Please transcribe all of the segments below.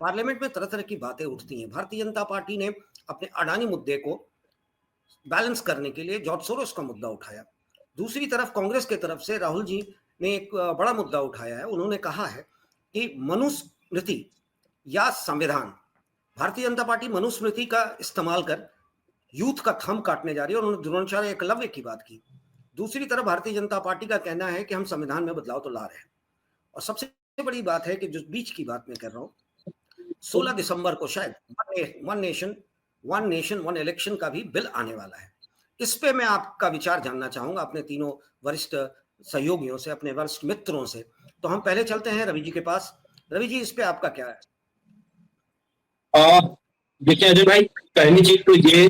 Parliament में तरह तरह की बातें उठती हैं। भारतीय जनता पार्टी ने अपने अडानी मुद्दे को बैलेंस करने के लिए जॉर्ज सोरोस का मुद्दा उठाया। दूसरी तरफ कांग्रेस की तरफ से राहुल जी ने एक बड़ा मुद्दा उठाया है। उन्होंने कहा है कि मनुस्मृति या संविधान, भारतीय जनता पार्टी मनुस्मृति का इस्तेमाल कर यूथ का थंब काटने जा रही है और उन्होंने द्रोणाचार्य एकलव्य की बात की। दूसरी तरफ भारतीय जनता पार्टी का कहना है कि हम संविधान में बदलाव तो ला रहे हैं। और सबसे बड़ी बात है कि जो बीच की बात मैं कर रहा हूँ, 16 दिसंबर को शायद वन नेशन वन इलेक्शन का भी बिल आने वाला है। इस पे मैं आपका विचार जानना चाहूंगा अपने तीनों वरिष्ठ सहयोगियों से, अपने वरिष्ठ मित्रों से। तो हम पहले चलते हैं रवि जी के पास। रवि जी, इस पे आपका क्या है? देखिए अजय भाई, पहली चीज तो ये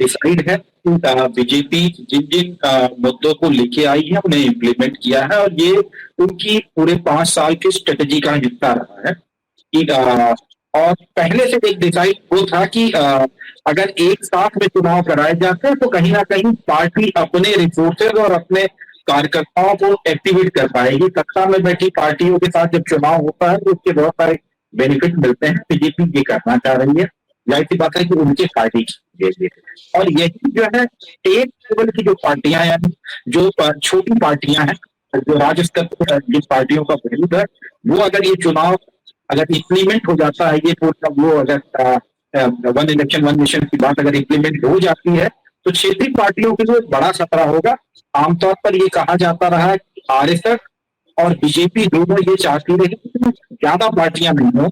डिसाइड है कि बीजेपी जिन जिन मुद्दों को लेके आई है उन्हें इम्प्लीमेंट किया है, और ये उनकी पूरे 5 साल की स्ट्रेटेजी का हिस्सा रहा है कि और पहले से एक डिसाइड वो था कि अगर एक साथ में चुनाव कराए जाते हैं तो कहीं ना कहीं पार्टी अपने रिसोर्सेज और अपने कार्यकर्ताओं को एक्टिवेट कर पाएगी। सत्ता में बैठी पार्टियों के साथ जब चुनाव होता है तो उसके बहुत सारे बेनिफिट मिलते हैं। बीजेपी ये करना चाह रही है, जाहिर सी बात है कि उनके फायदे के लिए। और यही जो है स्टेट लेवल की जो पार्टियां हैं, जो छोटी पार्टियां हैं, जो राज्य स्तर पर जिन पार्टियों का विरोध है, वो अगर ये चुनाव अगर इम्प्लीमेंट हो जाता है, ये पूरा वो अगर वन इलेक्शन वन नेशन की बात अगर इम्प्लीमेंट हो जाती है तो क्षेत्रीय पार्टियों के लिए बड़ा खतरा होगा। आमतौर पर ये कहा जाता रहा है कि आरएसएस और बीजेपी दोनों ये चाहती रही कि ज्यादा पार्टियां नहीं हो,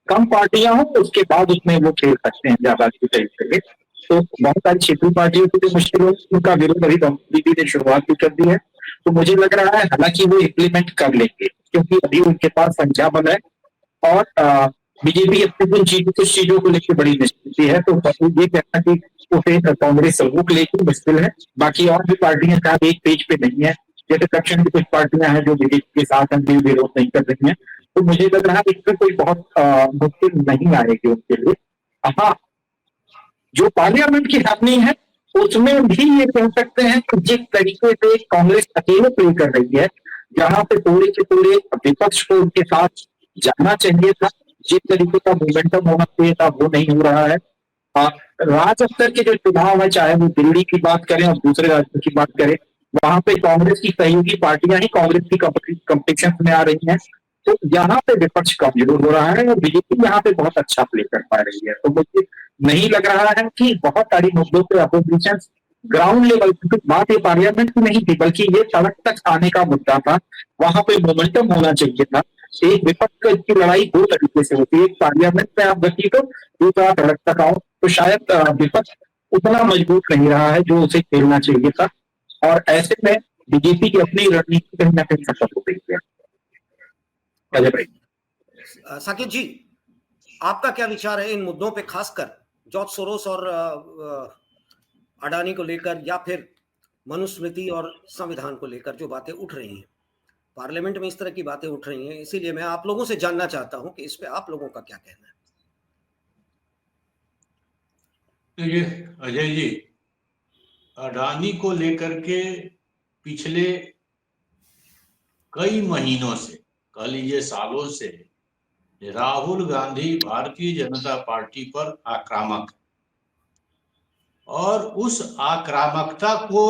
कम पार्टियां हो, उसके बाद उसमें वो खेल सकते हैं ज्यादा की तरीके से। तो बहुत सारी क्षेत्रीय पार्टियों की जो मुश्किल है उनका विरोध अभी बीजेपी ने शुरुआत भी कर दी है। तो मुझे लग रहा है हालांकि वो इम्प्लीमेंट कर लेंगे, क्योंकि अभी उनके पास संख्या बल है और बीजेपी अपनी कुछ चीजों को लेकर बड़ी निश्चित है। तो ये कहना कि उसे कांग्रेस सबूत लेकर मुश्किल है। बाकी और भी पार्टियां शायद एक पेज पे नहीं है, जैसे दक्षिण की कुछ पार्टियां हैं जो बीजेपी के साथ विरोध नहीं कर रही हैं। तो मुझे लग रहा है इसमें कोई बहुत मुश्किल नहीं आएगी उनके लिए। हाँ, जो पार्लियामेंट की हैपनिंग है उसमें भी ये कह सकते हैं कि जिस तरीके से कांग्रेस अकेले प्ले कर रही है, जहां पे पूरे के पूरे विपक्ष को उनके साथ जाना चाहिए था, जिस तरीके का मोमेंटम होना चाहिए था वो नहीं हो रहा है। राज्य स्तर के जो चुनाव है, चाहे वो दिल्ली की बात करें और दूसरे राज्यों की बात करें, वहां पे कांग्रेस की सहयोगी पार्टियां ही कांग्रेस की कंपटीशन में आ रही हैं। तो यहाँ पे विपक्ष कमजोर हो रहा है और बीजेपी यहाँ पे बहुत अच्छा प्ले कर पा रही है। तो मुझे नहीं लग रहा है कि बहुत सारी मुद्दों पे अपोजिशन ग्राउंड लेवल, क्योंकि बात ये पार्लियामेंट की नहीं थी बल्कि ये सड़क तक आने का मुद्दा था, वहां पे मोमेंटम होना चाहिए था। एक विपक्ष की लड़ाई दो तरीके से होती है, एक पार्लियामेंट में आप गति दो, दूसरा सड़क तक आओ। तो शायद विपक्ष उतना मजबूत नहीं रहा है जो उसे खेलना चाहिए था, और ऐसे में बीजेपी की अपनी रणनीति कहीं ना कहीं सफल हो गई है। साकिब जी, आपका क्या विचार है इन मुद्दों पे, खासकर जॉर्ज सोरोस और अडानी को लेकर, या फिर मनुस्मृति और संविधान को लेकर जो बातें उठ रही हैं पार्लियामेंट में, इस तरह की बातें उठ रही हैं, इसीलिए मैं आप लोगों से जानना चाहता हूं कि इस पे आप लोगों का क्या कहना है। ये अजय जी, अडानी को लेकर के पिछले कई महीनों से, कह लीजिए सालों से, राहुल गांधी भारतीय जनता पार्टी पर आक्रामक, और उस आक्रामकता को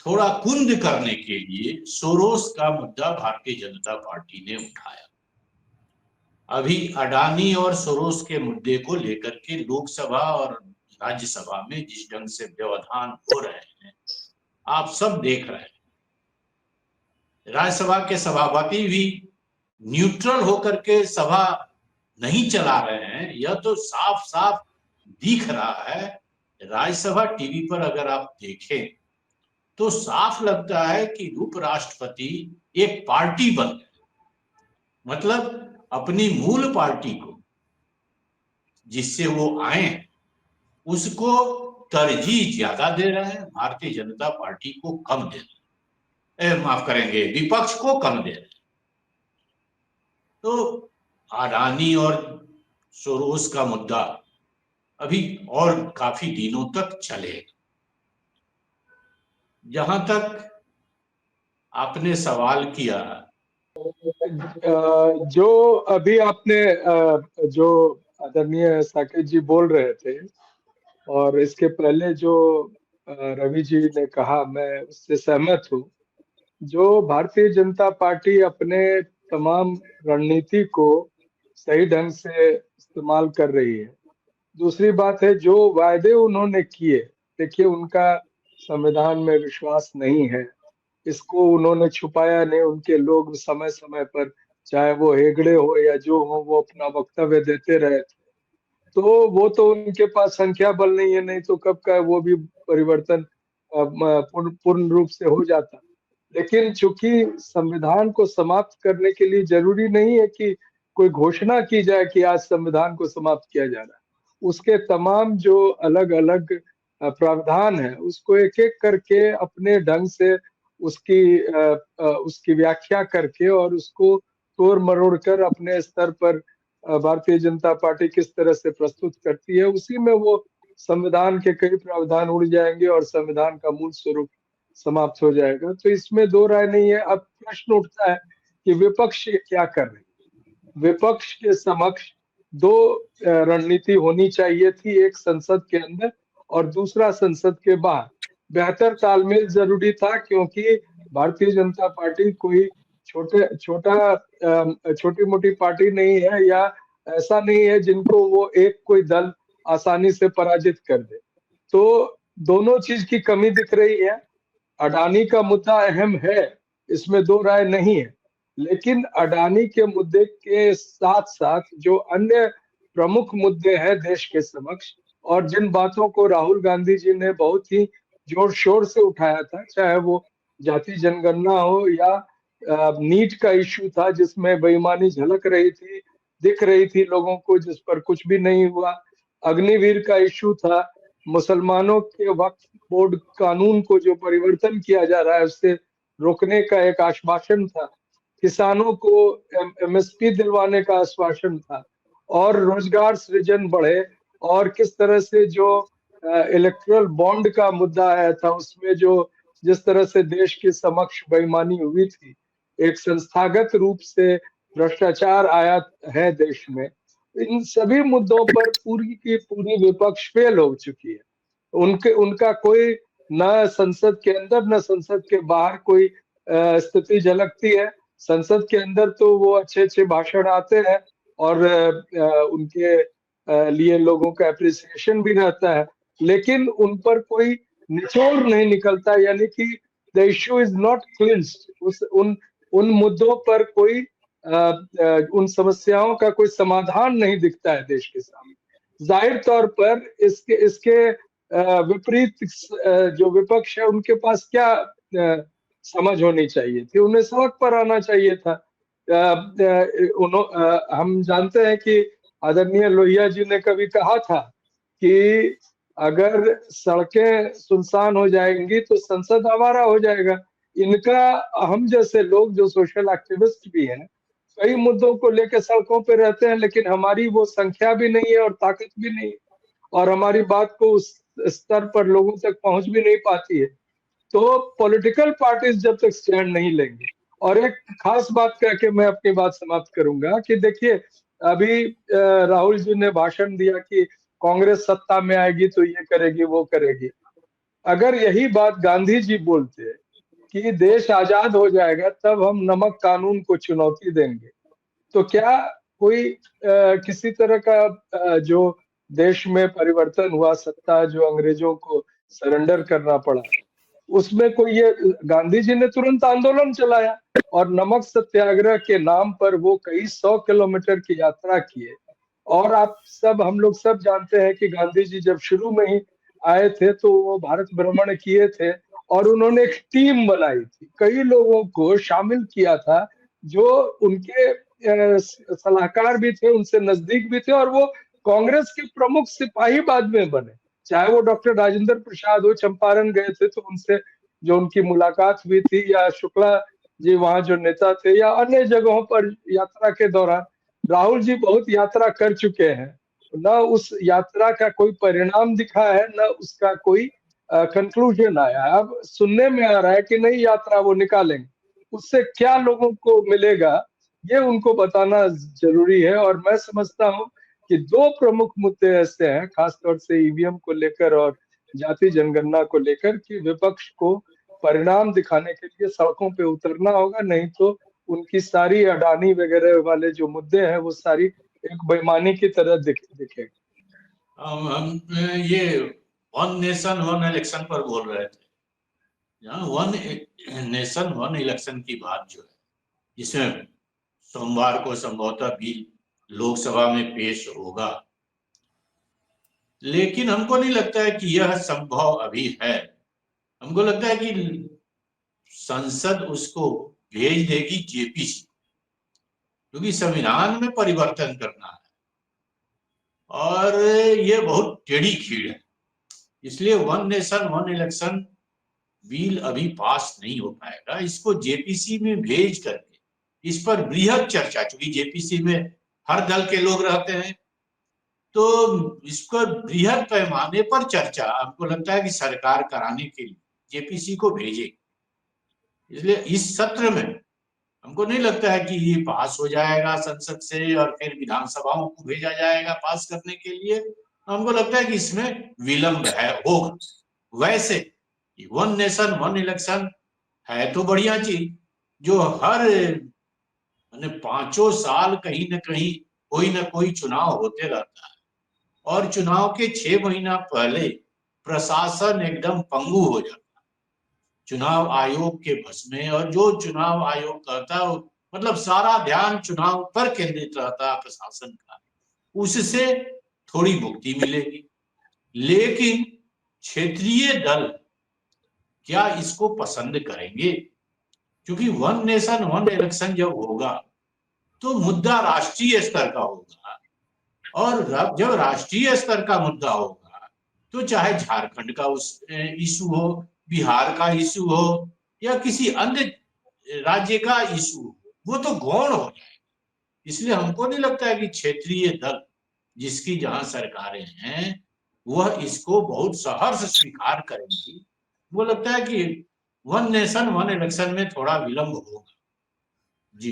थोड़ा कुंद करने के लिए सोरोस का मुद्दा भारतीय जनता पार्टी ने उठाया। अभी अडानी और सोरोस के मुद्दे को लेकर के लोकसभा और राज्यसभा में जिस ढंग से व्यवधान हो रहे हैं आप सब देख रहे हैं। राज्यसभा के सभापति भी न्यूट्रल होकर के सभा नहीं चला रहे हैं, यह तो साफ साफ दिख रहा है। राज्यसभा टीवी पर अगर आप देखें तो साफ लगता है कि उपराष्ट्रपति एक पार्टी बन गए, मतलब अपनी मूल पार्टी को जिससे वो आए उसको तरजीह ज्यादा दे रहे हैं, भारतीय जनता पार्टी को कम दे रहे हैं, माफ करेंगे विपक्ष को कम दे रहे हैं। तो अडानी और सोरोस का मुद्दा अभी और काफी दिनों तक चलेगा। जहां तक आपने सवाल किया जो अभी आपने जो आदरणीय साकेत जी बोल रहे थे और इसके पहले जो रवि जी ने कहा, मैं उससे सहमत हूँ। जो भारतीय जनता पार्टी अपने तमाम रणनीति को सही ढंग से इस्तेमाल कर रही है। दूसरी बात है, जो वायदे उन्होंने किए, देखिए उनका संविधान में विश्वास नहीं है, इसको उन्होंने छुपाया नहीं। उनके लोग समय समय पर, चाहे वो हेगड़े हो या जो हो, वो अपना वक्तव्य देते रहे थे। तो वो तो उनके पास संख्या बल नहीं है, नहीं तो कब का वो भी परिवर्तन पूर्ण रूप से हो जाता। लेकिन चूंकि संविधान को समाप्त करने के लिए जरूरी नहीं है कि कोई घोषणा की जाए कि आज संविधान को समाप्त किया जा रहा है। उसके तमाम जो अलग अलग प्रावधान है, उसको एक एक करके अपने ढंग से उसकी व्याख्या करके और उसको तोड़ मरोड़ कर अपने स्तर पर भारतीय जनता पार्टी किस तरह से प्रस्तुत करती है, उसी में वो संविधान के कई प्रावधान उड़ जाएंगे और संविधान का मूल स्वरूप समाप्त हो जाएगा। तो इसमें दो राय नहीं है। अब प्रश्न उठता है कि विपक्ष क्या कर रहे हैं। विपक्ष के समक्ष दो रणनीति होनी चाहिए थी, एक संसद के अंदर और दूसरा संसद के बाहर। बेहतर तालमेल जरूरी था, क्योंकि भारतीय जनता पार्टी कोई छोटी मोटी पार्टी नहीं है, या ऐसा नहीं है जिनको वो एक कोई दल आसानी से पराजित कर दे। तो दोनों चीज की कमी दिख रही है। अडानी का मुद्दा अहम है, इसमें दो राय नहीं है, लेकिन अडानी के मुद्दे के साथ साथ जो अन्य प्रमुख मुद्दे हैं देश के समक्ष, और जिन बातों को राहुल गांधी जी ने बहुत ही जोर शोर से उठाया था, चाहे वो जाति जनगणना हो या नीट का इश्यू था जिसमें बेईमानी झलक रही थी, दिख रही थी लोगों को, जिस पर कुछ भी नहीं हुआ। अग्निवीर का इश्यू था, मुसलमानों के वक्फ बोर्ड कानून को जो परिवर्तन किया जा रहा है उससे रोकने का एक आश्वासन था, किसानों को एमएसपी दिलवाने का आश्वासन था, और रोजगार सृजन बढ़े। और किस तरह से जो इलेक्टोरल बॉन्ड का मुद्दा आया था, उसमें जो जिस तरह से देश के समक्ष बेईमानी हुई थी, एक संस्थागत रूप से भ्रष्टाचार आया है देश में, इन सभी मुद्दों पर पूरी की पूरी विपक्ष फेल हो चुकी है। उनका कोई न संसद के अंदर न संसद के बाहर कोई स्थिति झलकती है। संसद के अंदर तो वो अच्छे अच्छे भाषण आते हैं और उनके लिए लोगों का एप्रिसिएशन भी रहता है, लेकिन उन पर कोई निचोड़ नहीं निकलता, यानी कि the issue is not clinched. उन मुद्दों पर कोई उन समस्याओं का कोई समाधान नहीं दिखता है देश के सामने। जाहिर तौर पर इसके विपरीत जो विपक्ष है, उनके पास क्या समझ होनी चाहिए थी, उन्हें सड़क पर आना चाहिए था। हम जानते हैं कि आदरणीय लोहिया जी ने कभी कहा था कि अगर सड़कें सुनसान हो जाएंगी तो संसद आवारा हो जाएगा। इनका, हम जैसे लोग जो सोशल एक्टिविस्ट भी हैं, कई मुद्दों को लेकर सड़कों पे रहते हैं, लेकिन हमारी वो संख्या भी नहीं है और ताकत भी नहीं है, और हमारी बात को उस स्तर पर लोगों तक पहुंच भी नहीं पाती है। तो पॉलिटिकल पार्टीज जब तक स्टैंड नहीं लेंगे, और एक खास बात कह के मैं अपनी बात समाप्त करूंगा कि देखिए, अभी राहुल जी ने भाषण दिया कि कांग्रेस सत्ता में आएगी तो ये करेगी वो करेगी। अगर यही बात गांधी जी बोलते कि देश आजाद हो जाएगा तब हम नमक कानून को चुनौती देंगे, तो क्या कोई किसी तरह का जो देश में परिवर्तन हुआ, सत्ता जो अंग्रेजों को सरेंडर करना पड़ा, उसमें कोई ये गांधी जी ने तुरंत आंदोलन चलाया और नमक सत्याग्रह के नाम पर वो कई 100 किलोमीटर की यात्रा किए। और हम लोग सब जानते हैं कि गांधी जी जब शुरू में ही आए थे तो वो भारत भ्रमण किए थे और उन्होंने एक टीम बनाई थी, कई लोगों को शामिल किया था जो उनके सलाहकार भी थे, उनसे नजदीक भी थे, और वो कांग्रेस के प्रमुख सिपाही बाद में बने। चाहे वो डॉक्टर राजेंद्र प्रसाद हो, चंपारण गए थे तो उनसे जो उनकी मुलाकात हुई थी, या शुक्ला जी वहां जो नेता थे, या अन्य जगहों पर यात्रा के दौरान राहुल जी बहुत यात्रा कर चुके हैं। न उस यात्रा का कोई परिणाम दिखा है, न उसका कोई कंक्लूजन आया। अब सुनने में आ रहा है कि नई यात्रा वो निकालेंगे। उससे क्या लोगों को मिलेगा, ये उनको बताना जरूरी है। और मैं समझता हूँ कि दो प्रमुख मुद्दे ऐसे हैं, खासतौर से ईवीएम को लेकर और जाति जनगणना को लेकर, कि विपक्ष को परिणाम दिखाने के लिए सड़कों पे उतरना होगा, नहीं तो उनकी सारी अडानी वगैरह वाले जो मुद्दे हैं वो सारी एक बेईमानी की तरह दिखेगी। हम ये वन नेशन वन इलेक्शन पर बोल रहे थे। यहाँ वन नेशन वन इलेक्शन की बात जो है, जिसमें सोमवार को संभवतः बिल लोकसभा में पेश होगा, लेकिन हमको नहीं लगता है कि यह संभव अभी है। हमको लगता है कि संसद उसको भेज देगी जेपीसी, क्योंकि संविधान में परिवर्तन करना है और ये बहुत टेढ़ी खीर है। इसलिए one nation one election bill अभी पास नहीं हो पाएगा। इसको जेपीसी में भेज करके इस पर बृहद चर्चा, चूंकि जेपीसी में हर दल के लोग रहते हैं, तो इस पर बृहद पैमाने पर चर्चा हमको लगता है कि सरकार कराने के लिए जेपीसी को भेजेगी। इसलिए इस सत्र में हमको नहीं लगता है कि ये पास हो जाएगा संसद से और फिर विधानसभाओं को भेजा जाएगा पास करने के लिए। हमको लगता है कि इसमें विलंब होगा। वैसे वन नेशन वन इलेक्शन है तो बढ़िया चीज, जो हर 5 साल कहीं न कहीं कोई ना कोई चुनाव होते रहता है और चुनाव के 6 महीना पहले प्रशासन एकदम पंगु हो जाता है, चुनाव आयोग के बस में। और जो चुनाव आयोग करता है, मतलब सारा ध्यान चुनाव पर केंद्रित रहता है प्रशासन का, उससे थोड़ी मुक्ति मिलेगी। लेकिन क्षेत्रीय दल क्या इसको पसंद करेंगे? क्योंकि वन नेशन वन इलेक्शन जब होगा तो मुद्दा राष्ट्रीय स्तर का होगा, और जब राष्ट्रीय स्तर का मुद्दा होगा तो चाहे झारखंड का उस इशू हो, बिहार का इशू हो या किसी अन्य राज्य का इशू हो, वो तो गौण हो जाएगा। इसलिए हमको नहीं लगता है कि क्षेत्रीय दल जिसकी जहां सरकारें हैं वह इसको बहुत सहर्ष स्वीकार करेंगी। वो लगता है कि वन नेशन वन इलेक्शन में थोड़ा विलंब होगा। जी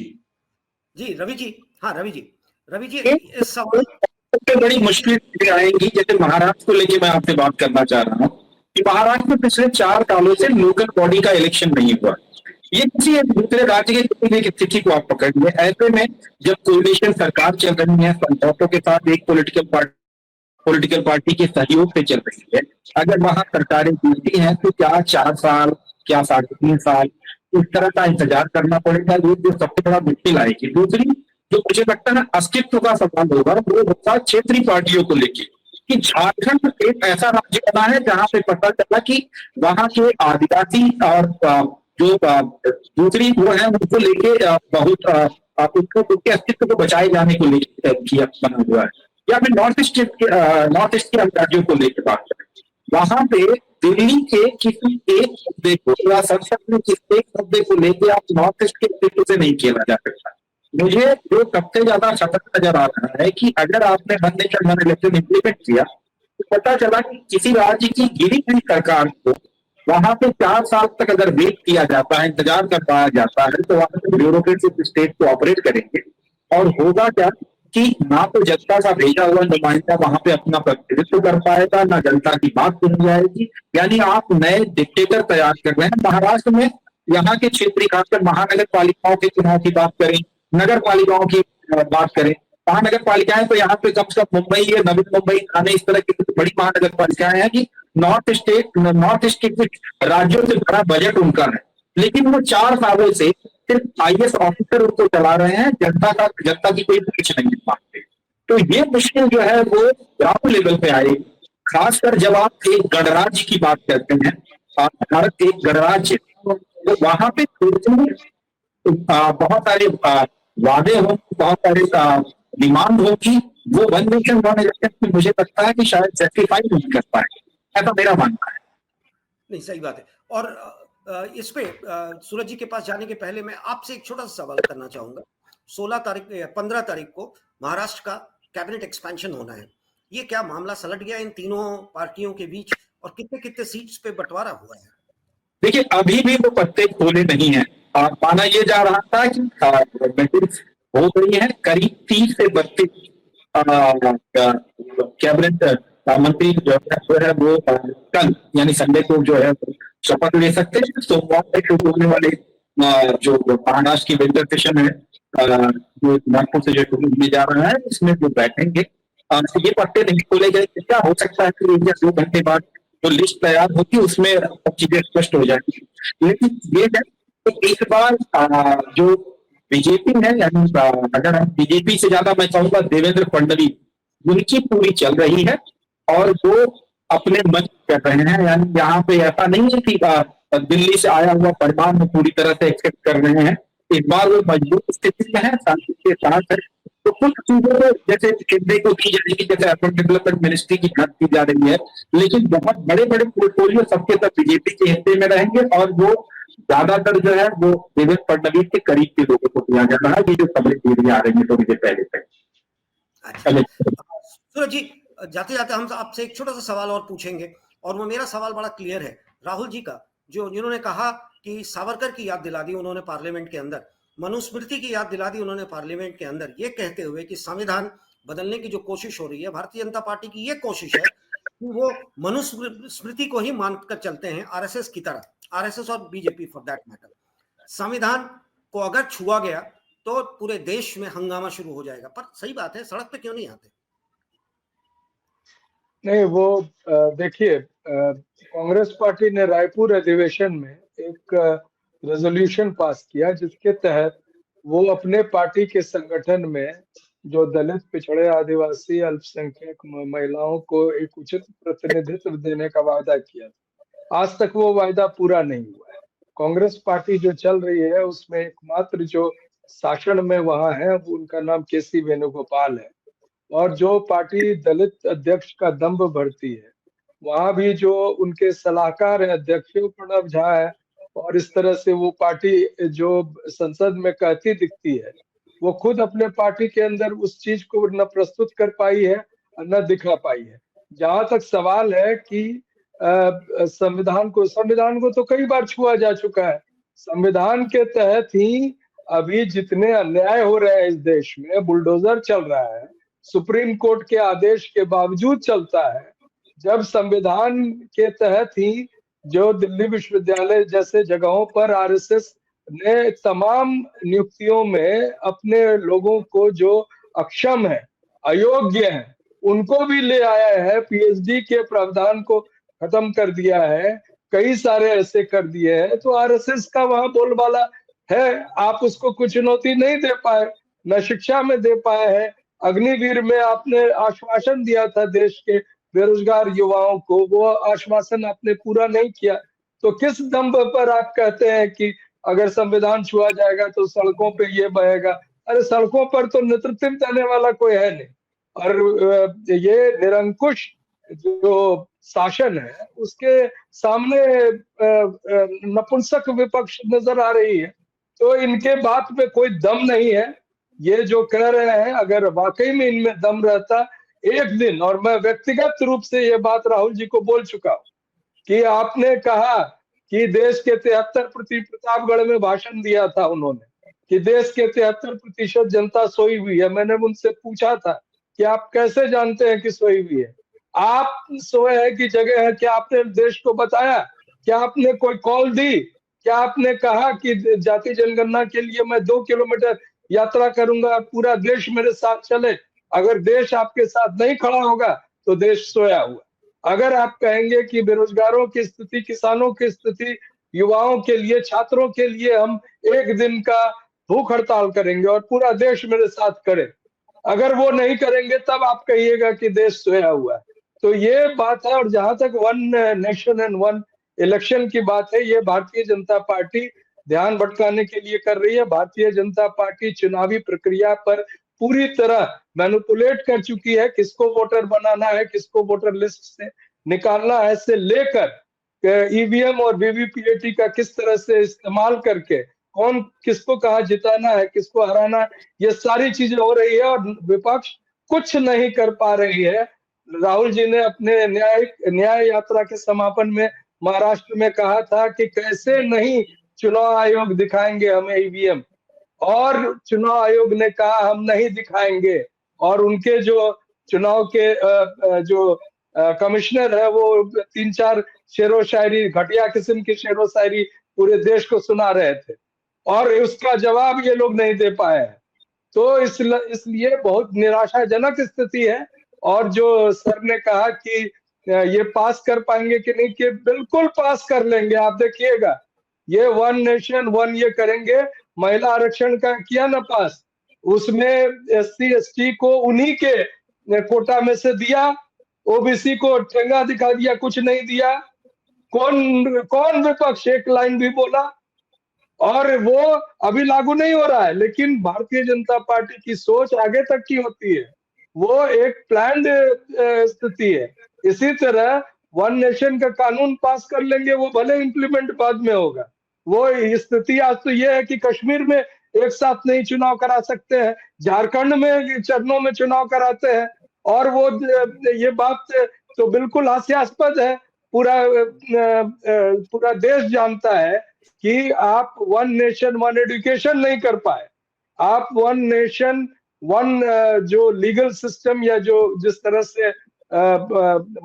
जी रवि जी, हाँ रवि जी इस सवाल सबसे बड़ी मुश्किल आएगी। जैसे महाराष्ट्र को लेके मैं आपसे बात करना चाह रहा हूँ कि महाराष्ट्र में पिछले 4 सालों से लोकल बॉडी का इलेक्शन नहीं हुआ। ये किसी एक दूसरे राज्य के किसी एक स्थिति को आप पकड़िए। ऐसे में जब कोलिशन सरकार चल रही है समझौतों के साथ, एक पॉलिटिकल पार्टी के सहयोग से चल रही है, अगर वहां सरकारें जीतती हैं तो क्या 4 साल, क्या 3.5 साल इस तरह का इंतजार करना पड़ेगा? ये जो सबसे बड़ा मुश्किल आएगी। दूसरी जो मुझे लगता है अस्तित्व का सवाल होगा वो होगा क्षेत्रीय पार्टियों को लेकर, कि झारखंड एक ऐसा राज्य बना है जहां पे पता चला कि वहां के आदिवासी और जो दूसरी वो है उनको लेके बहुत उनके अस्तित्व को बचाए जाने को लेकर किया बना हुआ है। या फिर नॉर्थ ईस्ट के राज्यों को लेकर बात करें, वहां पे दिल्ली के किसी एक मुद्दे को या संसद में किसी एक मुद्दे को लेकर आप नॉर्थ ईस्ट के अस्तित्व से नहीं खेला जा सकता। मुझे जो सबसे ज्यादा खतरा नजर आ रहा है कि अगर आपने one nation one election implement किया तो पता चला कि किसी राज्य की गिरी हुई सरकार को वहां पे 4 साल तक अगर वेट किया जाता है, इंतजार करवाया जाता है, तो वहां पे ब्यूरोक्रेसी स्टेट को ऑपरेट करेंगे और होगा क्या कि ना तो जनता का भेजा हुआ नुमाइंदा वहां पे अपना प्रतिनिधित्व कर पाएगा, ना जनता की बात सुनी जाएगी। यानी आप नए डिक्टेटर तैयार कर रहे हैं। महाराष्ट्र में यहाँ के क्षेत्रीय, खासकर महानगर पालिकाओं के चुनाव की बात करें, नगर पालिकाओं की बात करें, महानगर पालिकाएं तो यहाँ पे कम से कम मुंबई है, नवी मुंबई, ठाणे, इस तरह की बड़ी महानगर पालिकाएं हैं कि नॉर्थ ईस्ट के कुछ राज्यों से बड़ा बजट उनका है, लेकिन वो 4 सालों से सिर्फ आईएएस ऑफिसर उनको चला रहे हैं, जनता की कोई पीछ नहीं मांगते। तो ये मुश्किल जो है वो ग्राउंड लेवल पे आएगी, खासकर जब आप एक गणराज्य की बात करते हैं। भारत एक गणराज्य, तो वहां पे बहुत सारे वादे होंगे, बहुत सारे डिमांड होगी, वो वन नेशन वन इलेक्शन मुझे लगता है कि शायद सेटिस्फाई नहीं कर पाए, ऐसा मेरा मानना है। नहीं, सही बात है। और इस पे सूरज जी के पास जाने के पहले मैं आपसे एक छोटा सा सवाल करना चाहूंगा। 15 तारीख को महाराष्ट्र का कैबिनेट एक्सपेंशन होना है। ये क्या मामला सलट गया इन तीनों पार्टियों के बीच और कितने सीट्स पे बंटवारा हुआ है? देखिए अभी भी वो पत्ते खोले नहीं है। माना ये जा रहा था कि मीटिंग्स हो गई है, करीब 30 से 32 कैबिनेट मंत्री जो है वो कल यानी संडे को जो है शपथ ले सकते हैं। सोमवार से शुरू होने वाले जो महाराष्ट्र की विंटर सेशन है जो नागपुर से जो शुरू होने जा रहा है, इसमें वो बैठेंगे। ये पत्ते नहीं खोले गए, क्या हो सकता है कि 1 या 2 घंटे बाद जो लिस्ट तैयार होती है उसमें चीजें स्पष्ट हो जाएगी। लेकिन ये है कि इस बार जो बीजेपी है यानी अगर हम बीजेपी से ज्यादा मैं कहूंगा देवेंद्र फडणवीस, उनकी पूरी चल रही है और वो अपने मन कर रहे हैं। यानी यहाँ पे ऐसा नहीं है कि दिल्ली से आया हुआ फरमान पूरी तरह से एक्सेप्ट कर रहे हैं। इस बार वो मजबूत स्थिति में है, शांति के साथ है। तो कुछ चीजों को जैसे केंद्र को की जाएगी, जैसे अर्बन डेवलपमेंट मिनिस्ट्री की बात की जा रही है, लेकिन बहुत बड़े बड़े पोर्टफोलियो सबके सब बीजेपी के हिस्से में रहेंगे और वो ज्यादातर जो है वो देवेंद्र फडणवीस के करीब के लोगों को दिया जा रहा है। ये जो खबरें दे आ रही है थोड़ी देर पहले तक। अच्छा सूरज जी, जाते जाते हम आपसे एक छोटा सा सवाल और पूछेंगे और वो मेरा सवाल बड़ा क्लियर है राहुल जी का, जिन्होंने कहा कि सावरकर की याद दिला दी उन्होंने पार्लियामेंट के अंदर, मनुस्मृति की याद दिला दी उन्होंने पार्लियामेंट के अंदर, ये कहते हुए कि संविधान बदलने की जो कोशिश हो रही है, भारतीय जनता पार्टी की ये कोशिश है कि वो मनुस्मृति को ही मानकर चलते हैं आरएसएस की तरह, आरएसएस और बीजेपी फॉर दैट मैटर। संविधान को अगर छुआ गया तो पूरे देश में हंगामा शुरू हो जाएगा। पर सही बात है, सड़क पे क्यों नहीं आते? नहीं, वो देखिए, कांग्रेस पार्टी ने रायपुर अधिवेशन में एक रेजोल्यूशन पास किया जिसके तहत वो अपने पार्टी के संगठन में जो दलित, पिछड़े, आदिवासी, अल्पसंख्यक महिलाओं को एक उचित प्रतिनिधित्व देने का वादा किया। आज तक वो वायदा पूरा नहीं हुआ है। कांग्रेस पार्टी जो चल रही है उसमें एकमात्र जो शासन में वहां है उनका नाम केसी वेणुगोपाल है, और जो पार्टी दलित अध्यक्ष का दम्भ भरती है वहां भी जो उनके सलाहकार है अध्यक्ष प्रणब झा है, और इस तरह से वो पार्टी जो संसद में कहती दिखती है वो खुद अपने पार्टी के अंदर उस चीज को न प्रस्तुत कर पाई है न दिखा पाई है। जहां तक सवाल है कि संविधान को तो कई बार छुआ जा चुका है। संविधान के तहत ही अभी जितने अन्याय हो रहे हैं इस देश में, बुलडोजर चल रहा है, सुप्रीम कोर्ट के आदेश के बावजूद चलता है। जब संविधान के तहत ही जो दिल्ली विश्वविद्यालय जैसे जगहों पर आरएसएस ने तमाम नियुक्तियों में अपने लोगों को जो अक्षम है, अयोग्य है, उनको भी ले आया है, पीएचडी के प्रावधान को खत्म कर दिया है, कई सारे ऐसे कर दिए हैं। तो आरएसएस का वहां बोलबाला है, आप उसको कुछ चुनौती नहीं दे पाए, न शिक्षा में दे पाए हैं। अग्निवीर में आपने आश्वासन दिया था देश के बेरोजगार युवाओं को, वो आश्वासन आपने पूरा नहीं किया। तो किस दम पर आप कहते हैं कि अगर संविधान छुआ जाएगा तो सड़कों पे ये बहेगा? अरे सड़कों पर तो नेतृत्व देने वाला कोई है नहीं, और ये निरंकुश जो शासन है उसके सामने नपुंसक विपक्ष नजर आ रही है। तो इनके बात में कोई दम नहीं है। ये जो कह रहे हैं अगर वाकई में इनमें दम रहता एक दिन, और मैं व्यक्तिगत रूप से ये बात राहुल जी को बोल चुका हूं कि आपने कहा कि देश के 73% प्रतापगढ़ में भाषण दिया था उन्होंने कि देश के 73% जनता सोई हुई है। मैंने उनसे पूछा था कि आप कैसे जानते हैं कि सोई हुई है? आप सोए हैं की जगह है, क्या आपने देश को बताया? क्या आपने कोई कॉल दी? क्या आपने कहा कि जाति जनगणना के लिए मैं 2 किलोमीटर यात्रा करूंगा, पूरा देश मेरे साथ चले? अगर देश आपके साथ नहीं खड़ा होगा तो देश सोया हुआ। अगर आप कहेंगे कि बेरोजगारों की स्थिति, किसानों की स्थिति, युवाओं के लिए, छात्रों के लिए हम एक दिन का भूख हड़ताल करेंगे और पूरा देश मेरे साथ करे, अगर वो नहीं करेंगे तब आप कहिएगा कि देश सोया हुआ है। तो ये बात है। और जहां तक 1 नेशन एंड 1 इलेक्शन की बात है, ये भारतीय जनता पार्टी ध्यान भटकाने के लिए कर रही है। भारतीय जनता पार्टी चुनावी प्रक्रिया पर पूरी तरह मैनिपुलेट कर चुकी है। किसको वोटर बनाना है, किसको वोटर लिस्ट से निकालना है, से लेकर ईवीएम और वीवीपीएटी का किस तरह से इस्तेमाल करके कौन किसको कहाँ जिताना है, किसको हराना है, ये सारी चीजें हो रही है और विपक्ष कुछ नहीं कर पा रही है। राहुल जी ने अपने न्याय यात्रा के समापन में महाराष्ट्र में कहा था कि कैसे नहीं चुनाव आयोग दिखाएंगे हमें ईवीएम, और चुनाव आयोग ने कहा हम नहीं दिखाएंगे, और उनके जो चुनाव के जो कमिश्नर है वो 3-4 शेरो शायरी, घटिया किस्म की शेरो शायरी पूरे देश को सुना रहे थे, और उसका जवाब ये लोग नहीं दे पाए हैं। तो इसलिए बहुत निराशाजनक स्थिति है। और जो सर ने कहा कि ये पास कर पाएंगे कि नहीं, कि बिल्कुल पास कर लेंगे, आप देखिएगा। ये वन नेशन वन ये करेंगे। महिला आरक्षण का किया ना पास, उसमें SC ST को उन्हीं के कोटा में से दिया, ओबीसी को ठेंगा दिखा दिया, कुछ नहीं दिया। कौन कौन विपक्ष एक लाइन भी बोला? और वो अभी लागू नहीं हो रहा है, लेकिन भारतीय जनता पार्टी की सोच आगे तक की होती है, वो एक प्लान्ड स्थिति है। इसी तरह वन नेशन का कानून पास कर लेंगे, वो भले इम्प्लीमेंट बाद में होगा। वो स्थिति आज तो ये है कि कश्मीर में एक साथ नहीं चुनाव करा सकते हैं, झारखंड में चरणों में चुनाव कराते हैं, और वो ये बात तो बिल्कुल हास्यास्पद है। पूरा देश जानता है कि आप वन नेशन वन एजुकेशन नहीं कर पाए। आप वन नेशन वन जो लीगल सिस्टम या जो जिस तरह से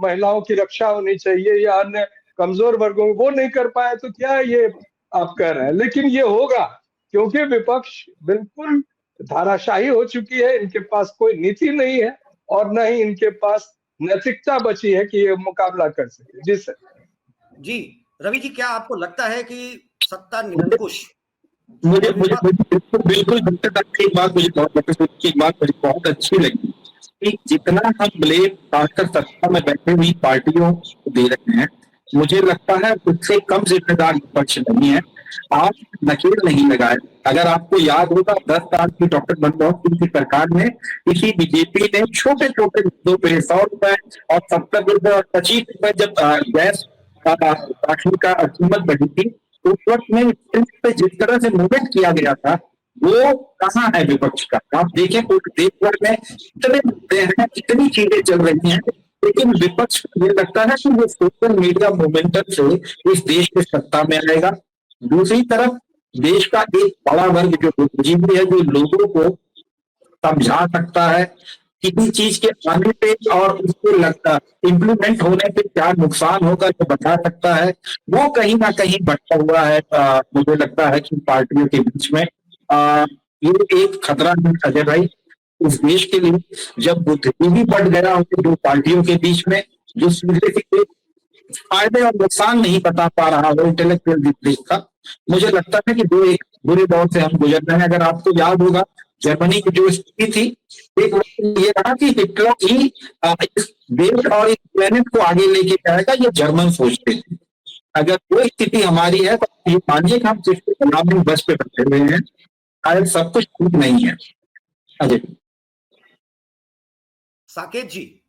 महिलाओं की रक्षा होनी चाहिए या अन्य कमजोर वर्गों वो नहीं कर पाए, तो क्या ये आप कह रहे हैं? लेकिन ये होगा, क्योंकि विपक्ष बिल्कुल धाराशाही हो चुकी है, इनके पास कोई नीति नहीं है और न ही इनके पास नैतिकता बची है कि ये मुकाबला कर सके। जी सर। जी रवि जी, क्या आपको लगता है कि सत्ता निरंकुश? मुझे बिल्कुल एक बात मुझे बहुत अच्छी लगी कि जितना हम ब्लेम खासकर सत्ता में बैठे हुई पार्टियों को दे रहे हैं, मुझे लगता है उससे कम जिम्मेदार विपक्ष नहीं है। आप नकेल नहीं लगाए। अगर आपको याद होगा 10 साल की डॉक्टर मनमोहन सिंह की सरकार में इसी बीजेपी ने छोटे छोटे मुद्दों पे 100 रुपए और 70 रुपए और 25 रुपए जब गैस राशन का कीमत बढ़ी थी, उस वक्त में पे जिस तरह से मूवमेंट किया गया था, वो कहाँ है विपक्ष का? आप देखें पूरे देश भर में इतने मुद्दे हैं, इतनी चीजें चल रही हैं, लेकिन विपक्ष को ये लगता है कि वो सोशल मीडिया मोमेंटम से इस देश के सत्ता में आएगा। दूसरी तरफ देश का एक बड़ा वर्ग जो बुद्धिजीवी है, जो लोगों को समझा सकता है किसी चीज के आने पे और उसको लगता इम्प्लीमेंट होने पे क्या नुकसान होगा, जो बता सकता है, वो कहीं ना कहीं बटा हुआ है। मुझे लगता है कि पार्टियों के बीच में ये एक खतरा है अजय भाई इस देश के लिए। जब बुद्धिजीवी बढ़ गया हो दो पार्टियों के बीच में, जो फायदे और नुकसान नहीं बता पा रहा हो इंटेलेक्चुअल देश का, मुझे लगता है कि दो एक बुरे दौर से हम गुजर रहे हैं। अगर आपको याद होगा जर्मनी की जो स्थिति थी, एक ये रहा कि हिटलर ही इस देश और इस प्लेनेट को आगे लेके जाएगा, ये जर्मन सोचते थे। अगर वो स्थिति हमारी है तो ये मानिए कि हम सिर्फ गुलामी बस पे बैठे हुए हैं, शायद सब कुछ ठीक नहीं है। अजय साकेत जी,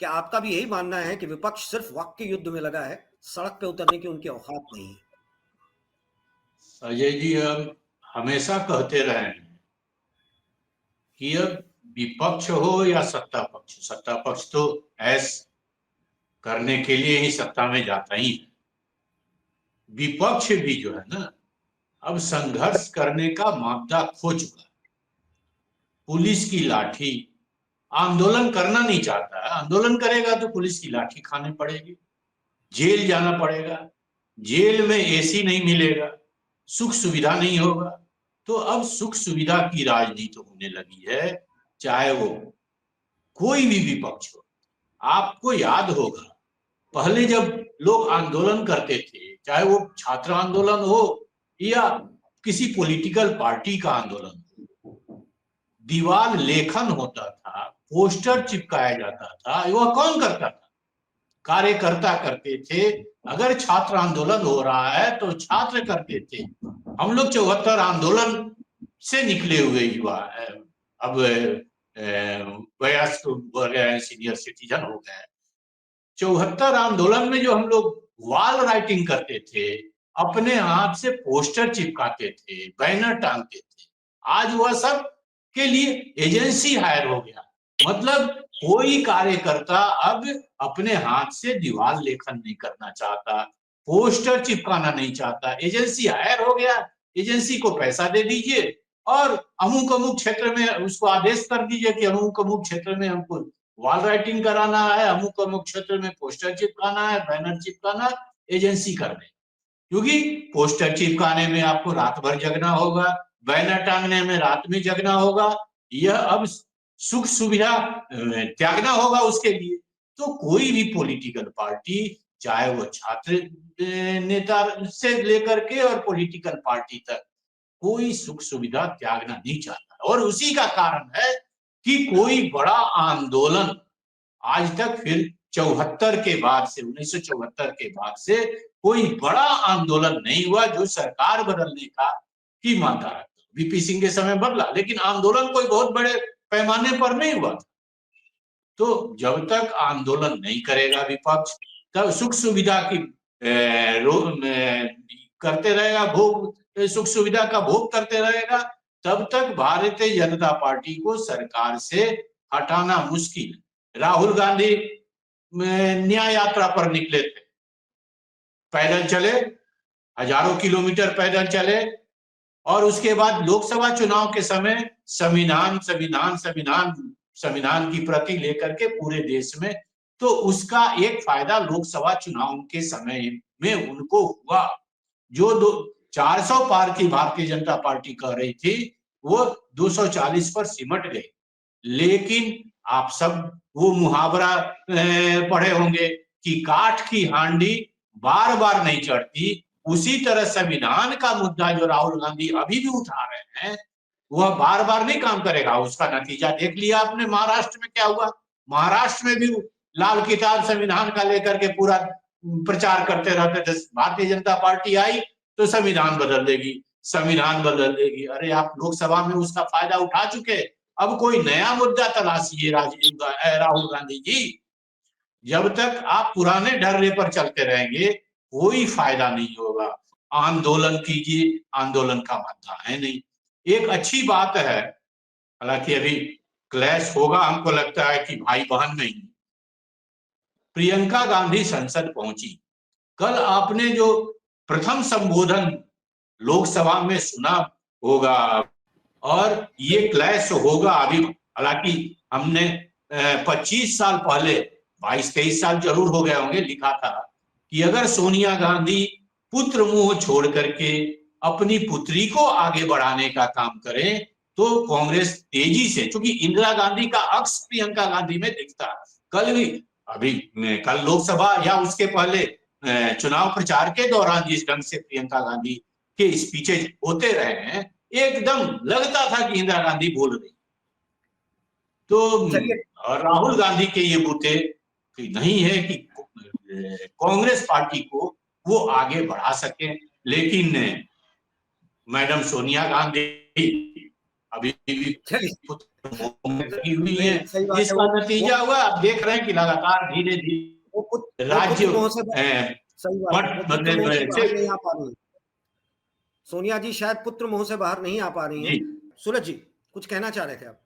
क्या आपका भी यही मानना है कि विपक्ष सिर्फ वाक्य युद्ध में लगा है, सड़क पे उतरने की उनकी औकात नहीं है? अजय जी, अब हमेशा कहते रहे हैं कि अब विपक्ष हो या सत्ता पक्ष तो ऐस करने के लिए ही सत्ता में जाता ही है। विपक्ष भी जो है ना, अब संघर्ष करने का मादा खो चुका है। पुलिस की लाठी, आंदोलन करना नहीं चाहता है, आंदोलन करेगा तो पुलिस की लाठी खानी पड़ेगी, जेल जाना पड़ेगा, जेल में एसी नहीं मिलेगा, सुख सुविधा नहीं होगा। तो अब सुख सुविधा की राजनीति होने लगी है, चाहे वो कोई भी विपक्ष हो। आपको याद होगा पहले जब लोग आंदोलन करते थे, चाहे वो छात्र आंदोलन हो या किसी पॉलिटिकल पार्टी का आंदोलन हो, दीवार लेखन होता था, पोस्टर चिपकाया जाता था। वह कौन करता था? कार्यकर्ता करते थे। अगर छात्र आंदोलन हो रहा है तो छात्र करते थे। हम लोग 74 आंदोलन से निकले हुए युवा, अब वयस्क हो गए, सीनियर सिटीजन हो गए। 74 आंदोलन में जो हम लोग वॉल राइटिंग करते थे, अपने हाथ से पोस्टर चिपकाते थे, बैनर टांगते थे, आज वह सब के लिए एजेंसी हायर हो गया। मतलब कोई कार्यकर्ता अब अपने हाथ से दीवार लेखन नहीं करना चाहता, पोस्टर चिपकाना नहीं चाहता। एजेंसी हायर हो गया, एजेंसी को पैसा दे दीजिए और अमुक अमुक क्षेत्र में उसको आदेश कर दीजिए कि अमुक अमुक क्षेत्र में हमको वॉल राइटिंग कराना है, अमुक अमुक क्षेत्र में पोस्टर चिपकाना है, बैनर चिपकाना, एजेंसी कर दे। क्योंकि पोस्टर चिपकाने में आपको रात भर जगना होगा, बैनर टांगने में रात में जगना होगा, यह अब सुख सुविधा त्यागना होगा उसके लिए। तो कोई भी पॉलिटिकल पार्टी, चाहे वो छात्र नेता से लेकर के और पॉलिटिकल पार्टी तक, कोई सुख सुविधा त्यागना नहीं चाहता। और उसी का कारण है कि कोई बड़ा आंदोलन आज तक फिर 74 के बाद से, 1974 के बाद से कोई बड़ा आंदोलन नहीं हुआ जो सरकार बदलने का की मांगता है। वीपी सिंह के समय बदला, लेकिन आंदोलन कोई बहुत बड़े पैमाने पर नहीं हुआ। तो जब तक आंदोलन नहीं करेगा विपक्ष, तब सुख सुविधा की करते रहेगा, भोग सुख सुविधा का भोग करते रहेगा, तब तक भारतीय जनता पार्टी को सरकार से हटाना मुश्किल। राहुल गांधी न्याय यात्रा पर निकले थे, पैदल चले, हजारों किलोमीटर पैदल चले, और उसके बाद लोकसभा चुनाव के समय संविधान संविधान संविधान संविधान की प्रति लेकर के पूरे देश में, तो उसका एक फायदा लोकसभा चुनाव के समय में उनको हुआ। जो 400 पार की भारतीय जनता पार्टी कह रही थी, वो 240 पर सिमट गई। लेकिन आप सब वो मुहावरा पढ़े होंगे कि काठ की हांडी बार बार नहीं चढ़ती। उसी तरह संविधान का मुद्दा जो राहुल गांधी अभी भी उठा रहे हैं, वह बार बार नहीं काम करेगा। उसका नतीजा देख लिया आपने, महाराष्ट्र में क्या हुआ। महाराष्ट्र में भी लाल किताब संविधान का लेकर के पूरा प्रचार करते रहते थे, भारतीय जनता पार्टी आई तो संविधान बदल देगी, संविधान बदल देगी। अरे आप लोकसभा में उसका फायदा उठा चुके, अब कोई नया मुद्दा तलाशिए राहुल गांधी जी। जब तक आप पुराने ढर्रे पर चलते रहेंगे कोई फायदा नहीं होगा। आंदोलन कीजिए, आंदोलन का मुद्दा है नहीं। एक अच्छी बात है, हालांकि अभी क्लैश होगा, हमको लगता है कि भाई बहन नहीं, प्रियंका गांधी संसद पहुंची। कल आपने जो प्रथम संबोधन लोकसभा में सुना होगा, और ये क्लैश होगा अभी। हालांकि हमने 25 साल पहले, 22-23 साल जरूर हो गए होंगे, लिखा था कि अगर सोनिया गांधी पुत्र मुंह छोड़ करके अपनी पुत्री को आगे बढ़ाने का काम करें तो कांग्रेस तेजी से, क्योंकि इंदिरा गांधी का अक्स प्रियंका गांधी में दिखता। कल भी, अभी कल लोकसभा या उसके पहले चुनाव प्रचार के दौरान जिस ढंग से प्रियंका गांधी के स्पीचेज होते रहे हैं, एकदम लगता था कि इंदिरा गांधी बोल रही। तो राहुल गांधी के ये बूते नहीं है कि कांग्रेस पार्टी को वो आगे बढ़ा सके, लेकिन मैडम सोनिया गांधी अभी भी लगी हुई है। इसका नतीजा हुआ, आप देख रहे हैं कि लगातार धीरे धीरे राज्य नहीं आ पा रही। सोनिया जी शायद पुत्र मुंह से बाहर नहीं आ पा रही हैं। सूरज जी कुछ कहना चाह रहे थे आप?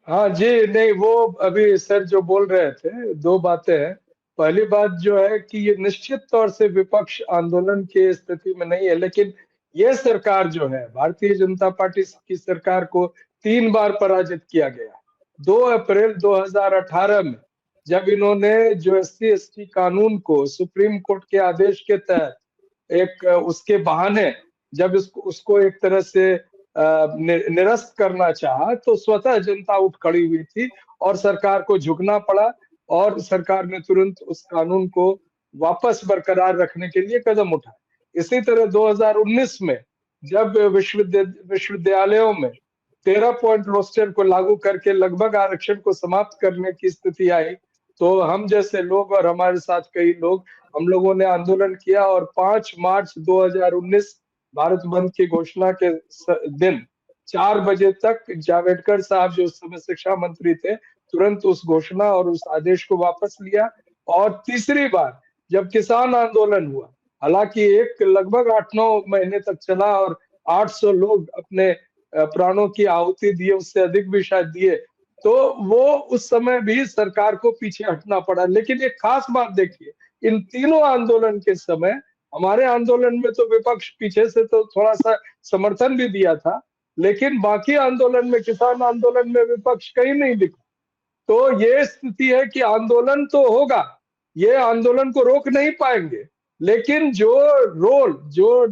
हाँ जी, नहीं वो अभी सर जो बोल रहे थे, दो बातें हैं। पहली बात जो है कि ये निश्चित तौर से विपक्ष आंदोलन की स्थिति में नहीं है, लेकिन ये सरकार जो है, भारतीय जनता पार्टी की सरकार को 3 बार पराजित किया गया। 2 अप्रैल 2018 में जब इन्होंने जो SC/ST कानून को सुप्रीम कोर्ट के आदेश के तहत एक उसके बहाने जब उसको एक तरह से निरस्त करना चाहा, तो स्वतः जनता उठ खड़ी हुई थी और सरकार को झुकना पड़ा, और सरकार ने तुरंत उस कानून को वापस बरकरार रखने के लिए कदम उठाए। इसी तरह 2019 में जब विश्वविद्यालयों में 13 पॉइंट रोस्टर को लागू करके लगभग आरक्षण को समाप्त करने की स्थिति आई, तो हम जैसे लोग और हमारे साथ कई लोग, हम लोगों ने आंदोलन किया, और 5 मार्च 2019 भारत बंद की घोषणा के दिन 4 बजे तक जावड़ेकर साहब जो उस समय शिक्षा मंत्री थे, तुरंत उस घोषणा और उस आदेश को वापस लिया। और तीसरी बार जब किसान आंदोलन हुआ, हालांकि एक लगभग 8-9 महीने तक चला और 800 लोग अपने प्राणों की आहुति दिए, उससे अधिक भी शायद दिए, तो वो उस समय भी सरकार को पीछे हटना पड़ा। लेकिन एक खास बात देखिए, इन तीनों आंदोलन के समय हमारे आंदोलन में तो विपक्ष पीछे से तो थोड़ा सा समर्थन भी दिया था, लेकिन बाकी आंदोलन में, किसान आंदोलन में विपक्ष कहीं नहीं दिखा। तो ये स्थिति है कि आंदोलन तो होगा, ये आंदोलन को रोक नहीं पाएंगे, लेकिन जो रोल, जो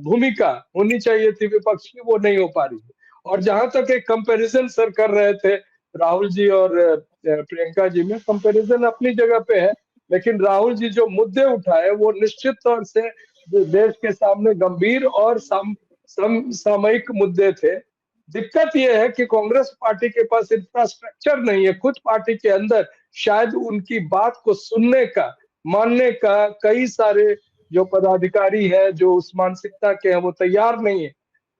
भूमिका होनी चाहिए थी विपक्ष की, वो नहीं हो पा रही है। और जहां तक एक कंपैरिजन सर कर रहे थे राहुल जी और प्रियंका जी में, कंपैरिजन अपनी जगह पे है, लेकिन राहुल जी जो मुद्दे उठाए वो निश्चित तौर से देश के सामने गंभीर और सामयिक मुद्दे थे। दिक्कत यह है कि कांग्रेस पार्टी के पास इंफ्रास्ट्रक्चर नहीं है, खुद पार्टी के अंदर शायद उनकी बात को सुनने का, मानने का कई सारे जो पदाधिकारी है, जो उस मानसिकता के हैं, वो तैयार नहीं है।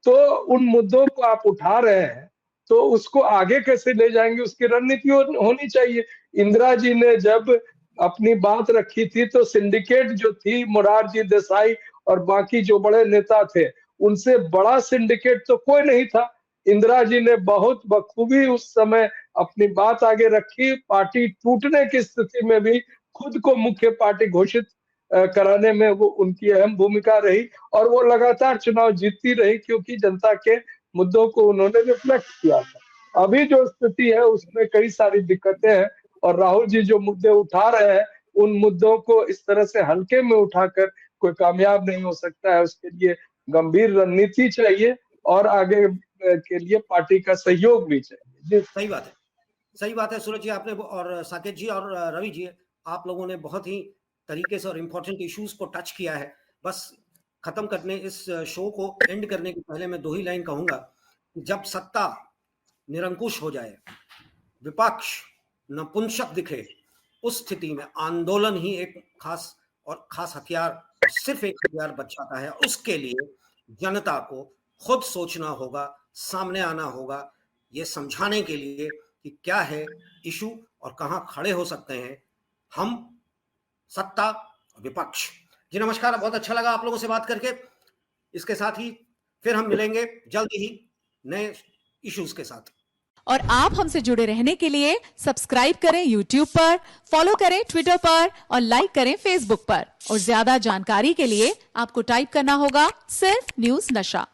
तो उन मुद्दों को आप उठा रहे हैं, तो उसको आगे कैसे ले जाएंगे, उसकी रणनीति होनी चाहिए। इंदिरा जी ने जब अपनी बात रखी थी तो सिंडिकेट जो थी, मोरारजी देसाई और बाकी जो बड़े नेता थे, उनसे बड़ा सिंडिकेट तो कोई नहीं था। इंदिरा जी ने बहुत बखूबी उस समय अपनी बात आगे रखी। पार्टी टूटने की स्थिति में भी खुद को मुख्य पार्टी घोषित कराने में वो उनकी अहम भूमिका रही, और वो लगातार चुनाव जीतती रही क्योंकि जनता के मुद्दों को उन्होंने रिफ्लेक्ट किया था। अभी जो स्थिति है उसमें कई सारी दिक्कतें हैं, और राहुल जी जो मुद्दे उठा रहे हैं, उन मुद्दों को इस तरह से हल्के में उठाकर कोई कामयाब नहीं हो सकता है। उसके लिए गंभीर रणनीति चाहिए और आगे के लिए पार्टी का सहयोग भी चाहिए। सही बात है, सही बात है सूरज जी। आपने और साकेत जी और रवि जी, आप लोगों ने बहुत ही तरीके से और इम्पोर्टेंट इश्यूज को टच किया है। बस खत्म करने, इस शो को एंड करने के पहले मैं 2 ही लाइन कहूंगा। जब सत्ता निरंकुश हो जाए, विपक्ष नपुंसक दिखे, उस स्थिति में आंदोलन ही एक खास हथियार, सिर्फ एक हथियार बच जाता है। उसके लिए जनता को खुद सोचना होगा, सामने आना होगा, ये समझाने के लिए कि क्या है इशू और कहां खड़े हो सकते हैं हम, सत्ता, विपक्ष। जी नमस्कार, बहुत अच्छा लगा आप लोगों से बात करके। इसके साथ ही फिर हम मिलेंगे जल्द ही नए इश्यूज के साथ। और आप हमसे जुड़े रहने के लिए सब्सक्राइब करें YouTube पर, फॉलो करें Twitter पर और लाइक करें Facebook पर। और ज्यादा जानकारी के लिए आपको टाइप करना होगा सिर्फ न्यूज़ नशा।